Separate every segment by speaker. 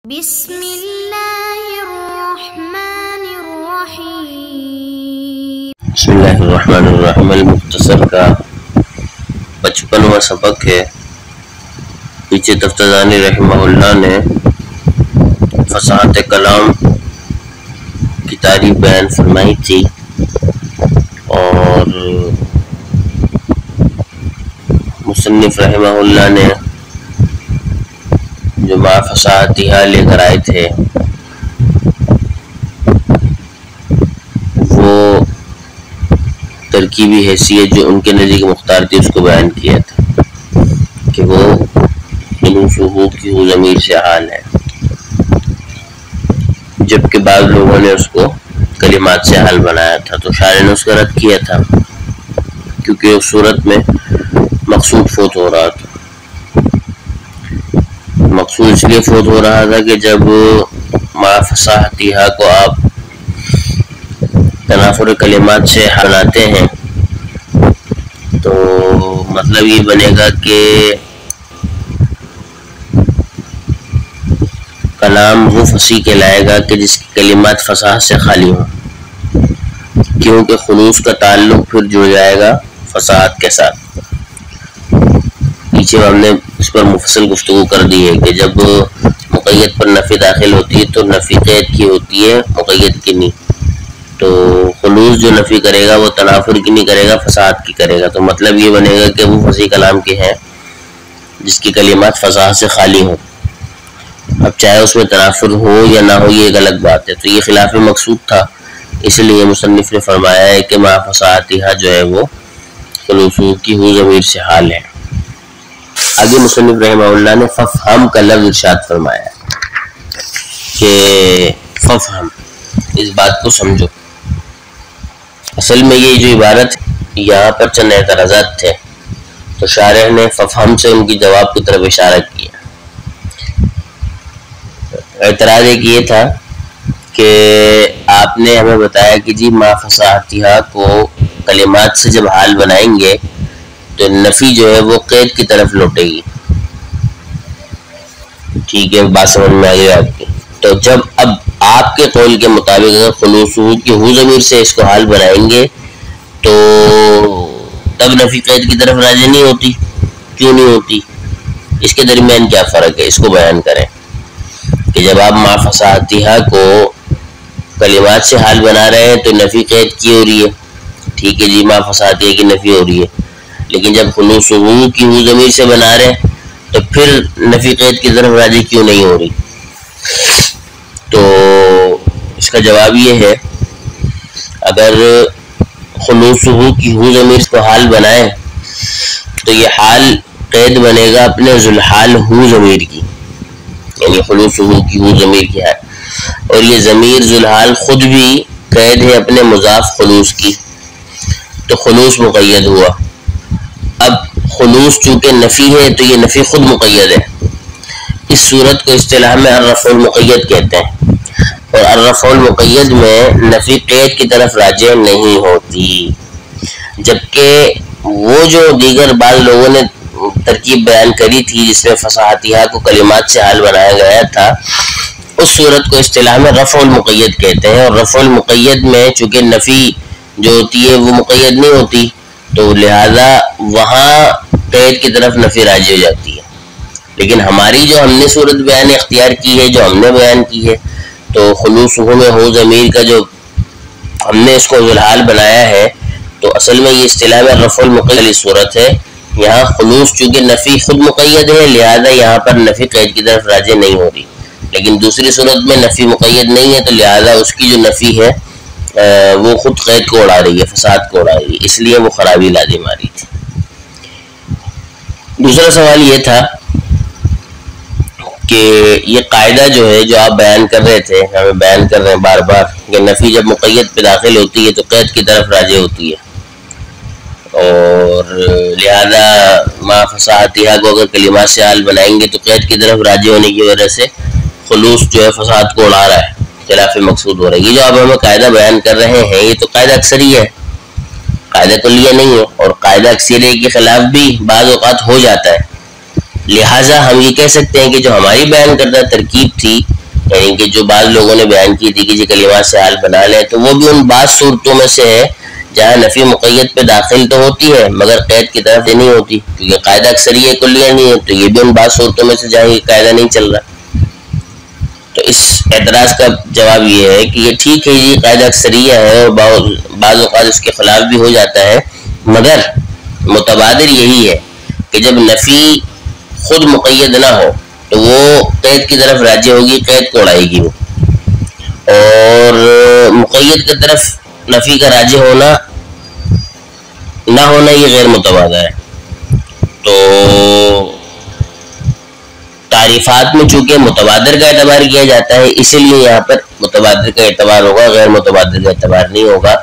Speaker 1: بسم اللہ الرحمن الرحیم۔
Speaker 2: بسم اللہ الرحمن الرحیم المختصر کا 55واں سبق ہے۔ پیچھے تفتزانی رحمہ اللہ نے فصاحت کلام کی تعریف بیان فرمائی تھی اور مصنف رحمہ اللہ نے جو ما فصاحتها لے کر آئے تھے وہ ترکیبی حیثیت جو ان کے نزدیک مختار تھی اس کو بیان کیا تھا کہ وہ خلوصہ کی ضمیر سے حال ہے، جبکہ بعض لوگوں نے اس کو کلمات سے حال بنایا تھا، تو شاعر نے اس کا رد کیا تھا کیونکہ اس صورت میں مقصود فوت ہو رہا تھا۔ مقصود اس لیے فوت ہو رہا تھا کہ جب ما فصاحتها کو آپ تنافر کلمات سے بناتے ہیں تو مطلب یہ بنے گا کہ کلام وہ فصیح کہلائے گا کہ جس کی کلمات فصاحت سے خالی ہوں، کیونکہ خلوص کا تعلق پھر جڑ جائے گا فصاحت کے ساتھ۔ پیچھے ہم نے اس پر مفصل گفتگو کر دی ہے کہ جب مقید پر نفی داخل ہوتی ہے تو نفی قید کی ہوتی ہے، مقید کی نہیں۔ تو خلوص جو نفی کرے گا وہ تنافر کی نہیں کرے گا، فصاحت کی کرے گا، تو مطلب یہ بنے گا کہ وہ فصیح کلام کے ہیں جس کی کلمات فصاحت سے خالی ہوں۔ اب چاہے اس میں تنافر ہو یا نہ ہو یہ ایک الگ بات ہے، تو یہ خلاف مقصود تھا، اس لیے مصنف نے فرمایا ہے کہ ما فصاحتها جو ہے وہ خلوصہ کی ضمیر سے حال ہے۔ آگے مصنف رحمہ اللہ نے ففہم کا لفظ ارشاد فرمایا کہ ففہم، اس بات کو سمجھو۔ اصل میں یہ جو عبارت یہاں پر چند اعتراضات تھے تو شارح نے ففہم سے ان کی جواب کی طرف اشارہ کیا۔ اعتراض ایک یہ تھا کہ آپ نے ہمیں بتایا کہ جی ما فصاحتها کو کلمات سے جب حال بنائیں گے تو نفی جو ہے وہ قید کی طرف لوٹے گی، ٹھیک ہے، بات سمجھ میں آ گئی آپ کی۔ تو جب اب آپ کے قول کے مطابق اگر خلوصہ کی ضمیر سے اس کو حال بنائیں گے تو تب نفی قید کی طرف راجع نہیں ہوتی، کیوں نہیں ہوتی؟ اس کے درمیان کیا فرق ہے، اس کو بیان کریں کہ جب آپ ما فصاحتها کو کلمات سے حال بنا رہے ہیں تو نفی قید کی ہو رہی ہے، ٹھیک ہے جی، ما فصاحتها کی نفی ہو رہی ہے، لیکن جب خلوصہ کی ضمیر سے بنا رہے ہیں تو پھر نفی قید کی طرف راجع کیوں نہیں ہو رہی؟ تو اس کا جواب یہ ہے اگر خلوصہ کی ضمیر کو حال بنائیں تو یہ حال قید بنے گا اپنے ذوالحال ہو ضمیر کی، یعنی خلوصہ کی ضمیر کی حال، اور یہ ضمیر ذوالحال خود بھی قید ہے اپنے مضاف خلوص کی، تو خلوص مقید ہوا۔ اب خلوص چونکہ نفی ہے تو یہ نفی خود مقید ہے، اس صورت کو اصطلاح میں الرفع المقید کہتے ہیں، اور الرفع المقید میں نفی قید کی طرف راجع نہیں ہوتی، جبکہ وہ جو دیگر بعض لوگوں نے ترکیب بیان کری تھی جس میں فصاحتها کو کلمات سے حال بنایا گیا تھا، اس صورت کو اصطلاح میں رفع المقید کہتے ہیں، اور رفع المقید میں چونکہ نفی جو ہوتی ہے وہ مقید نہیں ہوتی تو لہذا وہاں قید کی طرف نفی راجع ہو جاتی ہے۔ لیکن ہماری جو ہم نے صورت بیان اختیار کی ہے، جو ہم نے بیان کی ہے، تو خلوصہ میں ہو ضمیر کا جو ہم نے اس کو ذوالحال بنایا ہے تو اصل میں یہ اصطلاح میں رفع المقید والی صورت ہے۔ یہاں خلوص چونکہ نفی خود مقید ہے لہذا یہاں پر نفی قید کی طرف راجع نہیں ہو رہی، لیکن دوسری صورت میں نفی مقید نہیں ہے تو لہذا اس کی جو نفی ہے وہ خود قید کو اڑا رہی ہے، فساد کو اڑا رہی ہے، اس لیے وہ خرابی لازم آ رہی تھی۔ دوسرا سوال یہ تھا کہ یہ قاعدہ جو ہے جو آپ بیان کر رہے تھے، ہمیں بیان کر رہے ہیں بار بار کہ نفی جب مقید پہ داخل ہوتی ہے تو قید کی طرف راجع ہوتی ہے، اور لہذا ما فصاحتها کو اگر کلمات سے حال بنائیں گے تو قید کی طرف راجع ہونے کی وجہ سے خلوص جو ہے فساد کو اڑا رہا ہے، خلاف مقصود ہو رہا ہے۔ یہ جو آپ ہمیں قاعدہ بیان کر رہے ہیں یہ تو قاعدہ اکثری ہے، قاعدہ کلیہ نہیں ہے، اور قاعدہ اکثریہ کے خلاف بھی بعض اوقات ہو جاتا ہے، لہٰذا ہم یہ کہہ سکتے ہیں کہ جو ہماری بیان کردہ ترکیب تھی، یعنی کہ جو بعض لوگوں نے بیان کی تھی کہ یہ کلمات سے حال بنا لیں، تو وہ بھی ان بعض صورتوں میں سے ہے جہاں نفی مقید پہ داخل تو ہوتی ہے مگر قید کی طرف نہیں ہوتی، کیونکہ قاعدہ اکثریہ کلیہ نہیں ہے، تو یہ بھی ان بعض صورتوں میں سے جہاں یہ قاعدہ نہیں چل رہا۔ تو اس اعتراض کا جواب یہ ہے کہ یہ ٹھیک ہے، یہ قاعدہ اکثریہ ہے اور بعض اوقات اس کے خلاف بھی ہو جاتا ہے، مگر متبادر یہی ہے کہ جب نفی خود مقید نہ ہو تو وہ قید کی طرف راجع ہوگی، قید کو اڑائے گی وہ، اور مقید کی طرف نفی کا راجع ہونا نہ ہونا یہ غیر متبادر ہے۔ تو تعریفات میں چونکہ متبادر کا اعتبار کیا جاتا ہے، اسی لیے یہاں پر متبادر کا اعتبار ہوگا، غیر متبادر کا اعتبار نہیں ہوگا۔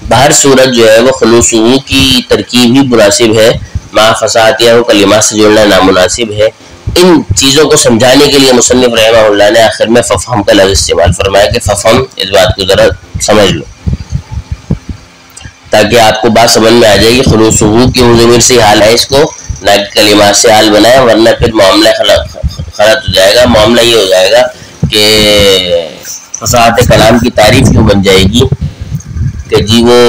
Speaker 2: بہر صورت جو ہے وہ خلوص کی ترکیب ہی مناسب ہے، مع فصاحتیہ کو کلمات سے جوڑنا نامناسب ہے۔ ان چیزوں کو سمجھانے کے لیے مصنف رحمہ اللہ نے آخر میں ففہم کا لفظ استعمال فرمایا کہ ففہم، اس بات کو ذرا سمجھ لو تاکہ آپ کو بات سمجھ میں آ جائے کہ خلوص کی ضمیر سے حال ہے، اس کو نہ کہ کلمات سے حال بنائے، ورنہ پھر معاملہ غلط ہو جائے گا۔ معاملہ یہ ہو جائے گا کہ فصاحت کلام کی تعریف کیوں بن جائے گی کہ جی وہ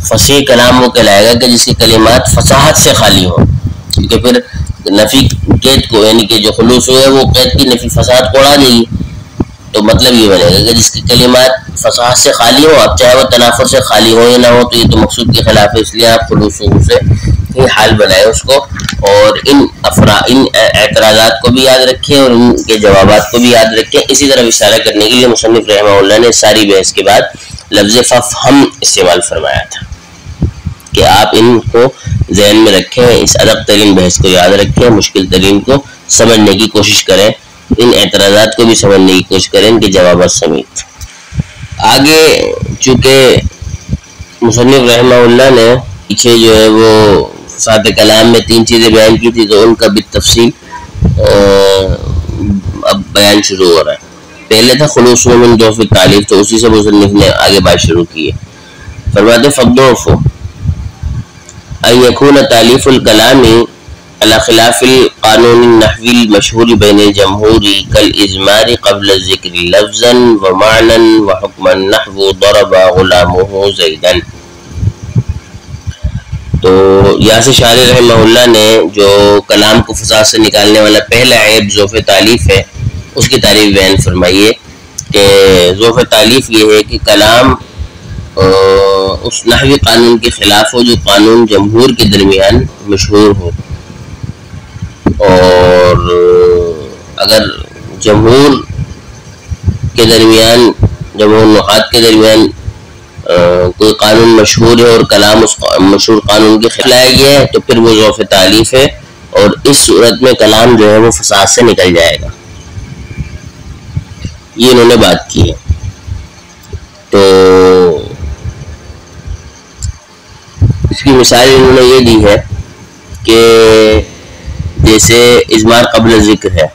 Speaker 2: فصیح کلام وہ کہلائے گا کہ جس کی کلمات فصاحت سے خالی ہوں، کیونکہ پھر نفی قید کو، یعنی کہ جو خلوص ہے وہ قید کی نفی فصاحت کو اڑا دے گی، تو مطلب یہ بنے گا کہ جس کی کلمات فصاحت سے خالی ہوں، اب چاہے وہ تنافر سے خالی ہو یا نہ ہو، تو یہ تو مقصود کے خلاف ہے، اس لیے آپ خلوص سے ہی حال بنائے اس کو، اور ان اعتراضات کو بھی یاد رکھیں اور ان کے جوابات کو بھی یاد رکھیں۔ اسی طرح اشارہ کرنے کے لیے مصنف رحمہ اللہ نے ساری بحث کے بعد لفظ ففہم استعمال فرمایا تھا کہ آپ ان کو ذہن میں رکھیں، اس ادق ترین بحث کو یاد رکھیں، مشکل ترین کو سمجھنے کی کوشش کریں، ان اعتراضات کو بھی سمجھنے کی کوشش کریں ان کے جوابات سمیت۔ آگے چونکہ مصنف رحمہ اللہ نے پیچھے جو ہے وہ فصاحت کلام میں 3 چیزیں بیان کی تھی، تو ان کا بالتفصیل اب بیان شروع ہو رہا ہے۔ پہلے تھا خلوص من ضعف التالیف، تو اسی سے مصنف نے آگے بات شروع کی ہے۔ فرماتے فالضعف ان یکون تالیف الکلام على خلاف القانون النحوی المشہور بین الجمہور کالازمار قبل الذکر لفظا ومعنا وحکما نحو ضرب غلامه زیدا۔ تو یہاں سے شارح رحمہ اللہ نے جو کلام کو فساد سے نکالنے والا پہلا عیب ضعف تالیف ہے، اس کی تعریف بیان فرمائیے کہ ضعف تالیف یہ ہے کہ کلام اس نحوی قانون کے خلاف ہو جو قانون جمہور کے درمیان مشہور ہو، اور اگر جمہور کے درمیان، جمہور نحات کے درمیان کوئی قانون مشہور ہے اور کلام اس مشہور قانون کے خلاف لایا گیا ہے، تو پھر وہ ضعف تالیف ہے، اور اس صورت میں کلام جو ہے وہ فساد سے نکل جائے گا۔ یہ انہوں نے بات کی ہے۔ تو اس کی مثال انہوں نے یہ دی ہے کہ جیسے اضمار قبل ذکر ہے۔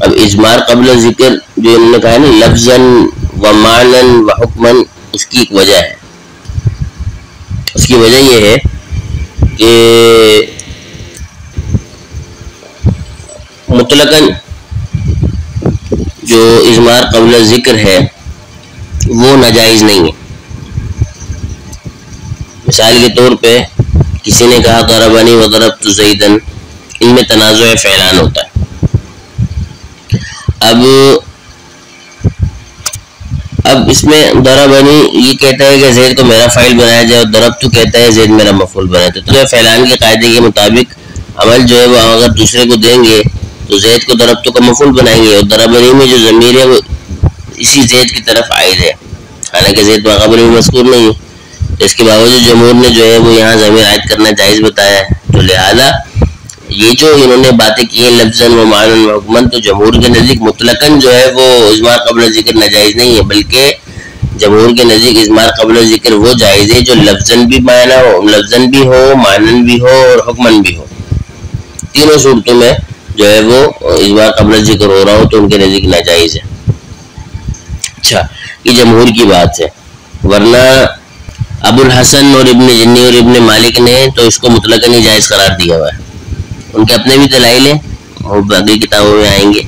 Speaker 2: اب اضمار قبل ذکر جو انہوں نے کہا ہے نا، لفظاً و معناً و حکماً، اس کی ایک وجہ ہے۔ اس کی وجہ یہ ہے کہ مطلقاً جو اضمار قبل ذکر ہے وہ ناجائز نہیں ہے۔ مثال کے طور پہ کسی نے کہا ضربنی وضربت زیدن، ان میں تنازع فعلان ہوتا ہے۔ اب اس میں ضربنی یہ کہتا ہے کہ زید کو میرا فاعل بنایا جائے، اور ضربت کہتا ہے زید میرا مفعول بنایا جائے، تو فعلان کے قاعدے کے مطابق عمل جو ہے وہ اگر دوسرے کو دیں گے تو زید کو ضربت کا مفعول بنائیں گے، اور ضربنی میں جو ضمیر ہے وہ اسی زید کی طرف عائد ہے، حالانکہ زید ماقبل میں مذکور نہیں ہے۔ اس کے باوجود جمہور نے جو ہے وہ یہاں ضمیر عائد کرنا جائز بتایا ہے، تو لہذا یہ جو انہوں نے باتیں کی ہیں لفظاً و معناً و حکماً، تو جمہور کے نزدیک مطلقاً جو ہے وہ اضمار قبل ذکر ناجائز نہیں ہے، بلکہ جمہور کے نزدیک اضمار قبل ذکر وہ جائز ہے جو لفظاً بھی معنی ہو، لفظاً بھی ہو، معناً بھی ہو اور حکماً بھی ہو۔ تینوں صورتوں میں جو ہے وہ اضمار قبل ذکر ہو رہا ہو تو ان کے نزدیک ناجائز ہے۔ اچھا، یہ جمہور کی بات ہے، ورنہ ابو الحسن اور ابن جنی اور ابن مالک نے تو اس کو مطلقاً ہی جائز قرار دیا ہوا ہے. ان کے اپنے بھی دلائل ہیں اور باقی کتابوں میں آئیں گے،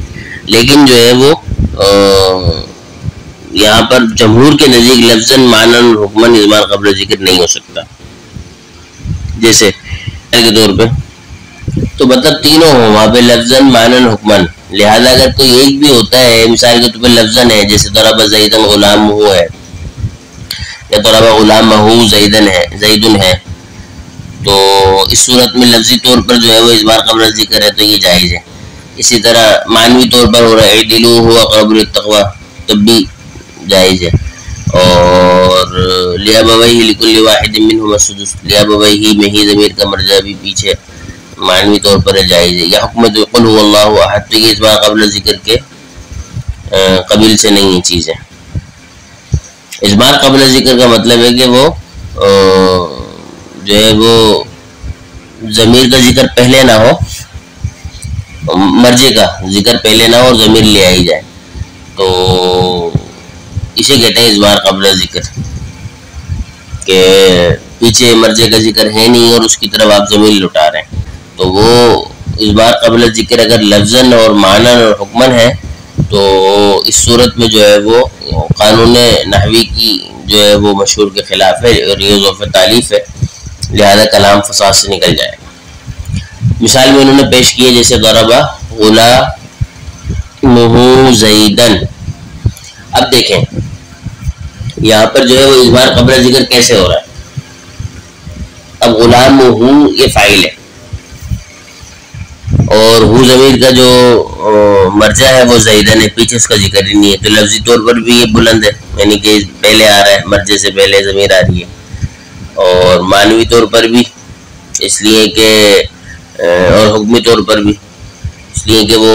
Speaker 2: لیکن جو ہے وہ یہاں پر جمہور کے نزدیک لفظاً معناً حکماً اضمار قبل ذکر نہیں ہو سکتا. جیسے کے طور پہ تو مطلب تینوں ہوں وہاں پہ لفظاً معناً حکماً، لہذا اگر کوئی ایک بھی ہوتا ہے مثال کے طور پہ لفظاً ہے، جیسے ضرب زیدن غلامہ ہے یا ضرب غلامہ زیدن ہے، تو اس صورت میں لفظی طور پر جو ہے وہ اضمار قبل ذکر ہے تو یہ جائز ہے. اسی طرح معنوی طور پر ہو رہا ہے اعدلوا اقرب للتقوی تب بھی جائز ہے. اور لِأَبَوَيْهِ لِكُلِّ وَاحِدٍ مِّنْهُمَا السُّدُسُ، لِأَبَوَيْهِ میں ہی ضمیر کا مرجع بھی پیچھے معنوی طور پر جائز ہے. یا حکم قل هو اللہ احد، تو یہ اضمار قبل ذکر کے قبیل سے نہیں یہ چیز ہے. اضمار قبل ذکر کا مطلب ہے کہ وہ جو ہے وہ ضمیر کا ذکر پہلے نہ ہو، مرجع کا ذکر پہلے نہ ہو اور ضمیر لے آئی جائے، تو اسے کہتے ہیں اضمار قبل ذکر، کہ پیچھے مرجع کا ذکر ہے نہیں اور اس کی طرف آپ ضمیر لٹا رہے ہیں. تو وہ اضمار قبل ذکر اگر لفظاً اور معناً اور حکماً ہے تو اس صورت میں جو ہے وہ قانون نحوی کی جو ہے وہ مشہور کے خلاف ہے اور یہ ضعف تالیف ہے، لہذا کلام فساد سے نکل جائے گا. مثال میں انہوں نے پیش کی ہے جیسے ضرب غلامہ زیدن. اب دیکھیں یہاں پر جو ہے وہ اضمار قبل ذکر کیسے ہو رہا ہے. اب غلامہ یہ فاعل ہے اور ہو ضمیر کا جو مرجع ہے وہ زیدن ہے، پیچھے اس کا ذکر ہی نہیں ہے، تو لفظی طور پر بھی یہ بلند ہے، یعنی کہ پہلے آ رہا ہے، مرجع سے پہلے ضمیر آ رہی ہے. اور معنوی طور پر بھی اس لیے کہ اور حکمی طور پر بھی اس لیے کہ وہ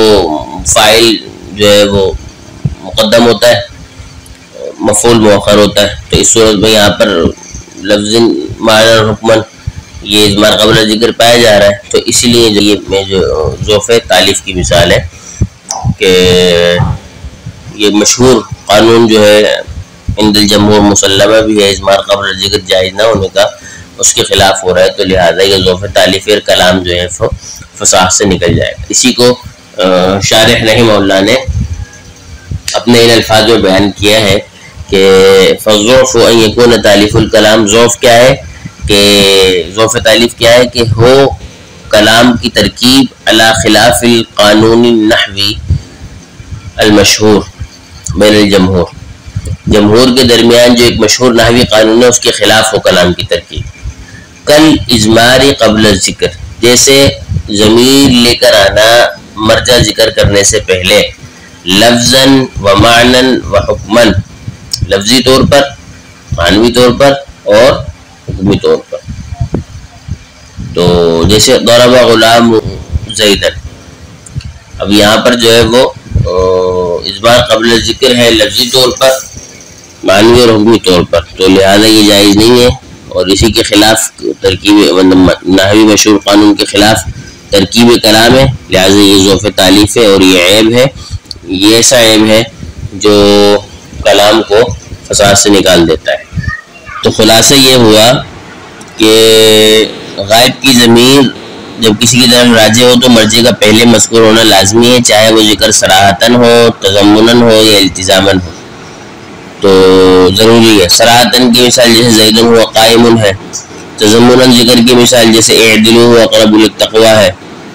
Speaker 2: فاعل جو ہے وہ مقدم ہوتا ہے، مفعول مؤخر ہوتا ہے. تو اس صورت میں یہاں پر لفظ معنی اور حکمن یہ اضمار قبل ذکر پایا جا رہا ہے. تو اسی لیے یہ میں جو ضعف تالیف کی مثال ہے کہ یہ مشہور قانون جو ہے عند الجمہور مسلمہ بھی ہے، اضمار قبل ذکر جائز نہ ہونے کا اس کے خلاف ہو رہا ہے، تو لہٰذا یہ ضعف تالیف کلام جو ہے فصاحت سے نکل جائے گا. اسی کو شارح رحمہ اللہ نے اپنے ان الفاظ میں بیان کیا ہے کہ فالضعف ان یکون تالیف الکلام، ضعف کیا ہے کہ ضعف تالیف کیا ہے کہ ہو کلام کی ترکیب علی خلاف القانون النحوی المشہور بین الجمہور، جمہور کے درمیان جو ایک مشہور نحوی قانون ہے اس کے خلاف ہو کلام کی ترکیب. کل اضمار قبل ذکر، جیسے ضمیر لے کر آنا مرجع ذکر کرنے سے پہلے لفظاً و معناً و حکماً، لفظی طور پر، معنوی طور پر اور حکمی طور پر. تو جیسے ضرب غلام زیدن، اب یہاں پر جو ہے وہ اضمار قبل ذکر ہے لفظی طور پر، معنوی اور حکمی طور پر، تو لہذا یہ جائز نہیں ہے. اور اسی کے خلاف ترکیب نحوی مشہور قانون کے خلاف ترکیب کلام ہے، لہذا یہ ضعف تالیف ہے اور یہ عیب ہے، یہ ایسا عیب ہے جو کلام کو فساد سے نکال دیتا ہے. تو خلاصہ یہ ہوا کہ غائب کی ضمیر جب کسی کی طرف راجع ہو تو مرجع کا پہلے مذکور ہونا لازمی ہے، چاہے وہ ذکر صراحتاً ہو، تضمناً ہو یا التزاماً ہو، تو ضروری ہے. صراحتاً کی مثال جیسے زیدن ہوا قائم ہے، تضمناً ذکر کی مثال جیسے اعدلوا اقرب للتقوی ہے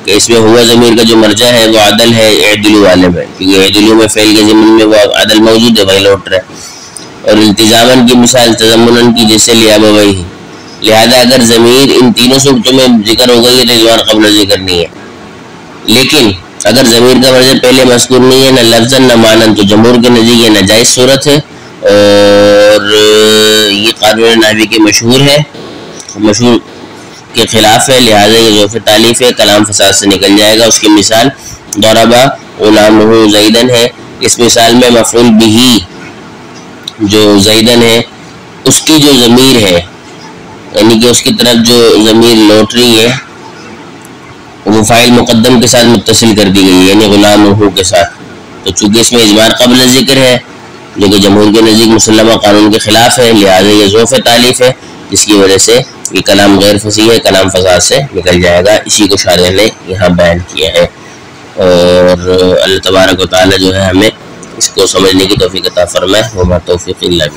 Speaker 2: کہ اس میں ہوا ضمیر کا جو مرجع ہے وہ عدل ہے، اعدلوا غالب ہے کیونکہ اعدلوا میں فعل کے ضمن میں وہ عدل موجود ہے، وہی لوٹ رہا ہے. اور التزاماً کی مثال تضمناً کی جیسے لِأَبَوَيْهِ. لہذا اگر ضمیر ان تینوں صورتوں میں ذکر ہو گئی ہے تو اضمار قبل ذکر نہیں ہے. لیکن اگر ضمیر کا مرجع پہلے مذکور نہیں ہے نہ لفظاً نہ معناً تو جمہور کے نزدیک یہ ناجائز صورت ہے اور یہ قانون نحوی کے مشہور ہے، مشہور کے خلاف ہے، لہذا یہ ضعف تالیف ہے، کلام فساد سے نکل جائے گا. اس کی مثال ضرب غلامہ زیدن ہے. اس مثال میں مفعول بہ جو زیدن ہے اس کی جو ضمیر ہے یعنی کہ اس کی طرف جو ضمیر لوٹ رہی ہے وہ فاعل مقدم کے ساتھ متصل کر دی گئی ہے یعنی غلامہ کے ساتھ. تو چونکہ اس میں اضمار قبل ذکر ہے جو کہ جمہور کے نزدیک مسلمہ قانون کے خلاف ہے، لہذا یہ ضعف تالیف ہے جس کی وجہ سے یہ کلام غیر فصیح ہے، کلام فضا سے نکل جائے گا. اسی کو شارح نے یہاں بیان کیا ہے. اور اللہ تبارک و تعالی جو ہے ہمیں اس کو سمجھنے کی توفیق عطا فرمائے. وما توفیق الا باللہ.